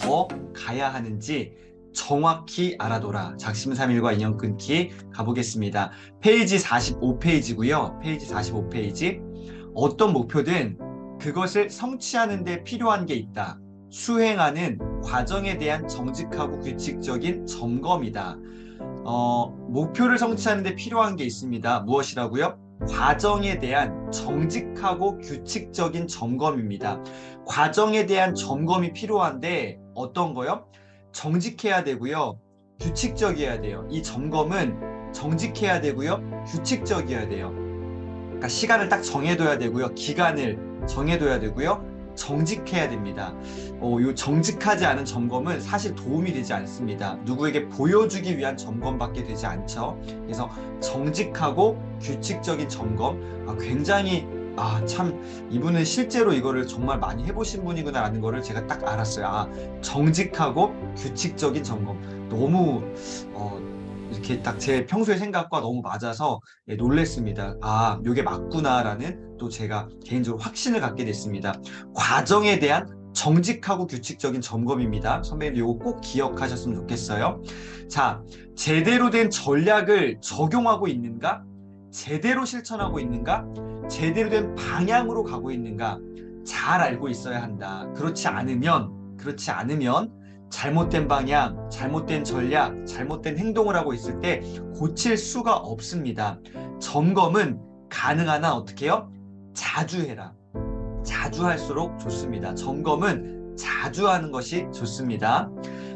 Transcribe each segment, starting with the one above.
더 가야 하는지 정확히 알아둬라. 작심삼일과 인연 끊기 가보겠습니다. 페이지 45페이지고요. 페이지 45페이지. 어떤 목표든 그것을 성취하는 데 필요한 게 있다. 수행하는 과정에 대한 정직하고 규칙적인 점검이다. 목표를 성취하는 데 필요한 게 있습니다. 무엇이라고요? 과정에 대한 정직하고 규칙적인 점검입니다. 과정에 대한 점검이 필요한데 어떤 거요? 정직해야 되고요. 규칙적이어야 돼요. 이 점검은 정직해야 되고요. 규칙적이어야 돼요. 그러니까 시간을 딱 정해둬야 되고요. 기간을 정해둬야 되고요. 정직해야 됩니다. 요 정직하지 않은 점검은 사실 도움이 되지 않습니다. 누구에게 보여주기 위한 점검밖에 되지 않죠. 그래서 정직하고 규칙적인 점검, 굉장히 참 이분은 실제로 이거를 정말 많이 해보신 분이구나라는 거를 제가 딱 알았어요. 정직하고 규칙적인 점검. 너무 이렇게 딱 제 평소의 생각과 너무 맞아서 놀랬습니다. 요게 맞구나라는 또 제가 개인적으로 확신을 갖게 됐습니다. 과정에 대한 정직하고 규칙적인 점검입니다. 선배님들 이거 꼭 기억하셨으면 좋겠어요. 자, 제대로 된 전략을 적용하고 있는가? 제대로 실천하고 있는가? 제대로 된 방향으로 가고 있는가? 잘 알고 있어야 한다. 그렇지 않으면 잘못된 방향, 잘못된 전략, 잘못된 행동을 하고 있을 때 고칠 수가 없습니다. 점검은 가능한 한 어떻게 해요? 자주 해라. 자주 할수록 좋습니다. 점검은 자주 하는 것이 좋습니다.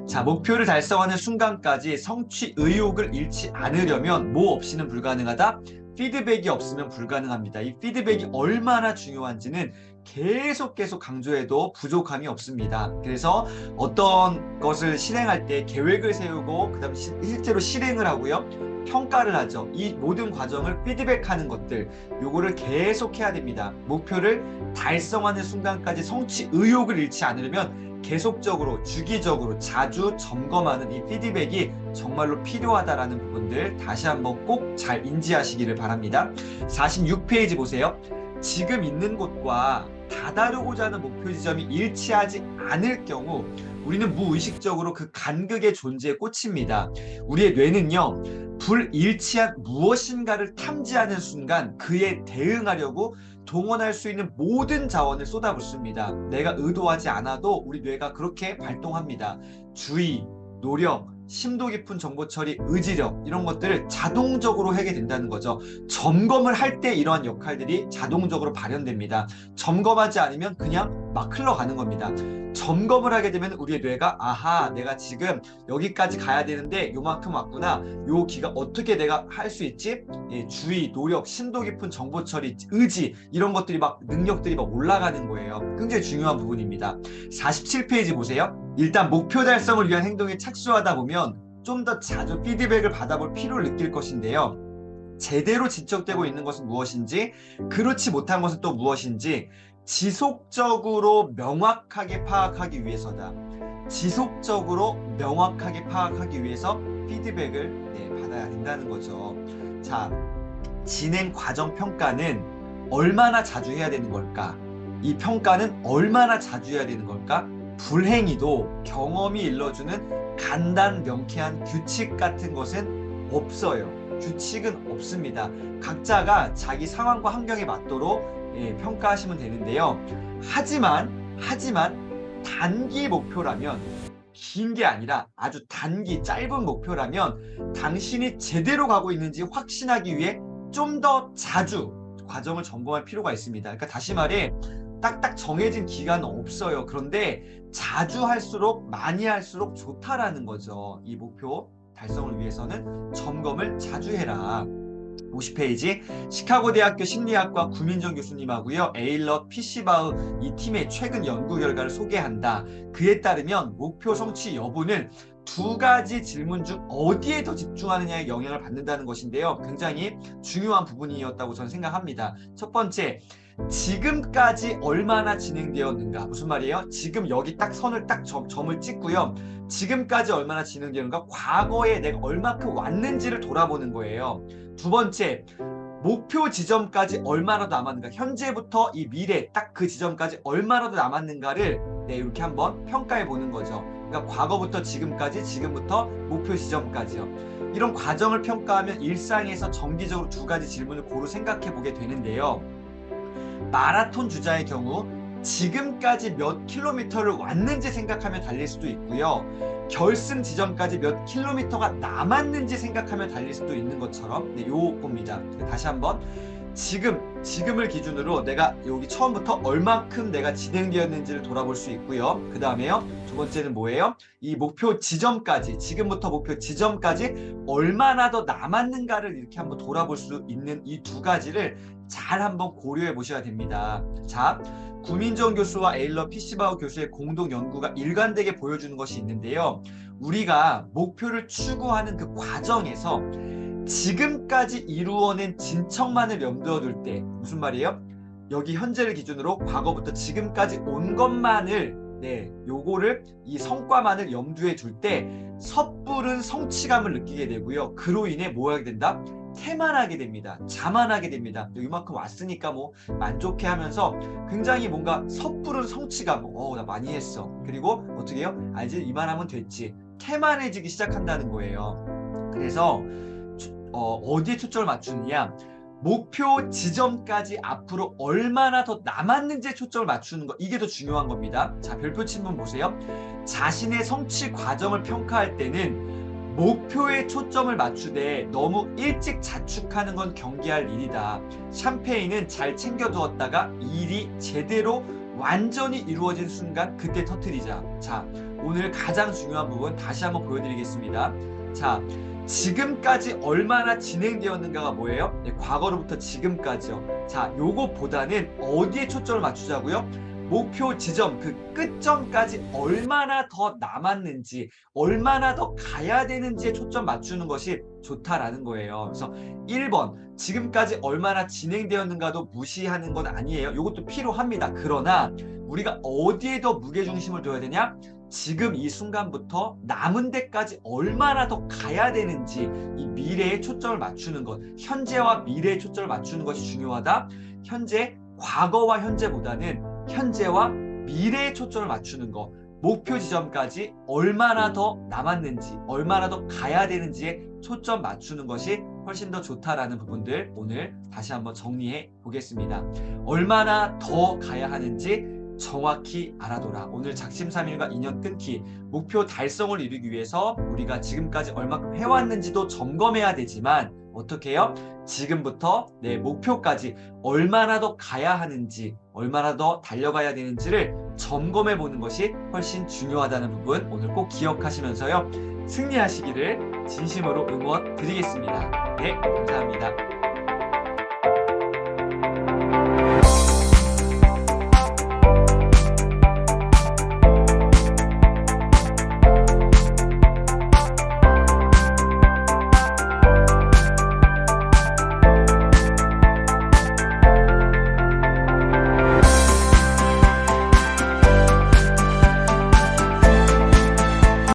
자, 목표를 달성하는 순간까지 성취 의욕을 잃지 않으려면 뭐 없이는 불가능하다? 피드백이 없으면 불가능합니다. 이 피드백이 얼마나 중요한지는 계속 강조해도 부족함이 없습니다. 그래서 어떤 것을 실행할 때 계획을 세우고 그다음 실제로 실행을 하고요. 평가를 하죠. 이 모든 과정을 피드백하는 것들, 요거를 계속 해야 됩니다. 목표를 달성하는 순간까지 성취 의욕을 잃지 않으려면 계속적으로 주기적으로 자주 점검하는 이 피드백이 정말로 필요하다라는 부분들 다시 한번 꼭 잘 인지하시기를 바랍니다. 46페이지 보세요. 지금 있는 곳과 다다르고자 하는 목표 지점이 일치하지 않을 경우 우리는 무의식적으로 그 간극의 존재에 꽂힙니다. 우리의 뇌는요, 불일치한 무엇인가를 탐지하는 순간 그에 대응하려고 동원할 수 있는 모든 자원을 쏟아붓습니다. 내가 의도하지 않아도 우리 뇌가 그렇게 발동합니다. 주의, 노력, 심도 깊은 정보 처리, 의지력 이런 것들을 자동적으로 하게 된다는 거죠. 점검을 할 때 이러한 역할들이 자동적으로 발현됩니다. 점검하지 않으면 그냥 막 흘러가는 겁니다. 점검을 하게 되면 우리의 뇌가 내가 지금 여기까지 가야 되는데 요만큼 왔구나. 요 기가 어떻게 내가 할 수 있지? 주의, 노력, 심도 깊은 정보 처리, 의지 이런 것들이 능력들이 올라가는 거예요. 굉장히 중요한 부분입니다. 47페이지 보세요. 일단 목표 달성을 위한 행동에 착수하다 보면 좀 더 자주 피드백을 받아볼 필요를 느낄 것인데요. 제대로 진척되고 있는 것은 무엇인지, 그렇지 못한 것은 또 무엇인지 지속적으로 명확하게 파악하기 위해서다. 지속적으로 명확하게 파악하기 위해서 피드백을 받아야 된다는 거죠. 자, 진행 과정 평가는 얼마나 자주 해야 되는 걸까? 이 평가는 얼마나 자주 해야 되는 걸까? 불행히도 경험이 일러주는 간단 명쾌한 규칙 같은 것은 없어요. 규칙은 없습니다. 각자가 자기 상황과 환경에 맞도록 평가하시면 되는데요. 하지만 단기 목표라면, 긴 게 아니라 아주 단기 짧은 목표라면 당신이 제대로 가고 있는지 확신하기 위해 좀 더 자주 과정을 점검할 필요가 있습니다. 그러니까 다시 말해 딱딱 정해진 기간은 없어요. 그런데 자주 할수록 많이 할수록 좋다라는 거죠. 이 목표 달성을 위해서는 점검을 자주 해라. 50페이지 시카고 대학교 심리학과 구민정 교수님하고요. 에일럿 피시바흐 이 팀의 최근 연구 결과를 소개한다. 그에 따르면 목표 성취 여부는 두 가지 질문 중 어디에 더 집중하느냐에 영향을 받는다는 것인데요. 굉장히 중요한 부분이었다고 저는 생각합니다. 첫 번째, 지금까지 얼마나 진행되었는가. 무슨 말이에요? 지금 여기 딱 선을 딱 점을 찍고요. 지금까지 얼마나 진행되는가. 과거에 내가 얼마큼 왔는지를 돌아보는 거예요. 두 번째, 목표 지점까지 얼마나 남았는가. 현재부터 이 미래 딱 그 지점까지 얼마나 남았는가를 네, 이렇게 한번 평가해 보는 거죠. 그러니까 과거부터 지금까지, 지금부터 목표 지점까지요. 이런 과정을 평가하면 일상에서 정기적으로 두 가지 질문을 고루 생각해 보게 되는데요. 마라톤 주자의 경우 지금까지 몇 킬로미터를 왔는지 생각하면 달릴 수도 있고요. 결승 지점까지 몇 킬로미터가 남았는지 생각하면 달릴 수도 있는 것처럼, 네, 요겁니다. 다시 한번 지금을 기준으로 내가 여기 처음부터 얼만큼 내가 진행되었는지를 돌아볼 수 있고요. 그 다음에요, 두 번째는 뭐예요? 이 목표 지점까지, 지금부터 목표 지점까지 얼마나 더 남았는가를 이렇게 한번 돌아볼 수 있는 이 두 가지를 잘 한번 고려해 보셔야 됩니다. 자, 구민정 교수와 에일러 피시바우 교수의 공동 연구가 일관되게 보여주는 것이 있는데요. 우리가 목표를 추구하는 그 과정에서 지금까지 이루어낸 진척만을 염두에 둘 때, 무슨 말이에요? 여기 현재를 기준으로 과거부터 지금까지 온 것만을, 네, 요거를, 이 성과만을 염두에 둘 때 섣부른 성취감을 느끼게 되고요. 그로 인해 뭐 하게 된다? 태만하게 됩니다. 자만하게 됩니다. 이만큼 왔으니까 뭐 만족해 하면서 굉장히 뭔가 섣부른 성취감, 나 많이 했어. 그리고 어떻게 해요? 이제 이만하면 됐지. 태만해지기 시작한다는 거예요. 그래서 어디에 초점을 맞추느냐? 목표 지점까지 앞으로 얼마나 더 남았는지에 초점을 맞추는 거, 이게 더 중요한 겁니다. 자, 별표 친문 보세요. 자신의 성취 과정을 평가할 때는 목표에 초점을 맞추되 너무 일찍 자축하는 건 경계할 일이다. 샴페인은 잘 챙겨두었다가 일이 제대로 완전히 이루어진 순간 그때 터뜨리자. 자, 오늘 가장 중요한 부분 다시 한번 보여드리겠습니다. 자, 지금까지 얼마나 진행되었는가가 뭐예요? 네, 과거로부터 지금까지요. 자, 요거보다는 어디에 초점을 맞추자고요? 목표 지점, 그 끝점까지 얼마나 더 남았는지, 얼마나 더 가야 되는지에 초점 맞추는 것이 좋다라는 거예요. 그래서 1번, 지금까지 얼마나 진행되었는가도 무시하는 건 아니에요. 이것도 필요합니다. 그러나 우리가 어디에 더 무게중심을 둬야 되냐? 지금 이 순간부터 남은 데까지 얼마나 더 가야 되는지, 이 미래에 초점을 맞추는 것, 현재와 미래에 초점을 맞추는 것이 중요하다. 현재, 과거와 현재보다는 현재와 미래에 초점을 맞추는 것, 목표 지점까지 얼마나 더 남았는지, 얼마나 더 가야 되는지에 초점 맞추는 것이 훨씬 더 좋다라는 부분들 오늘 다시 한번 정리해 보겠습니다. 얼마나 더 가야 하는지 정확히 알아둬라. 오늘 작심삼일과 인연 끊기, 목표 달성을 이루기 위해서 우리가 지금까지 얼마큼 해왔는지도 점검해야 되지만 어떻게 해요? 지금부터 내 목표까지 얼마나 더 가야 하는지, 얼마나 더 달려가야 되는지를 점검해 보는 것이 훨씬 중요하다는 부분 오늘 꼭 기억하시면서요, 승리하시기를 진심으로 응원 드리겠습니다. 네, 감사합니다.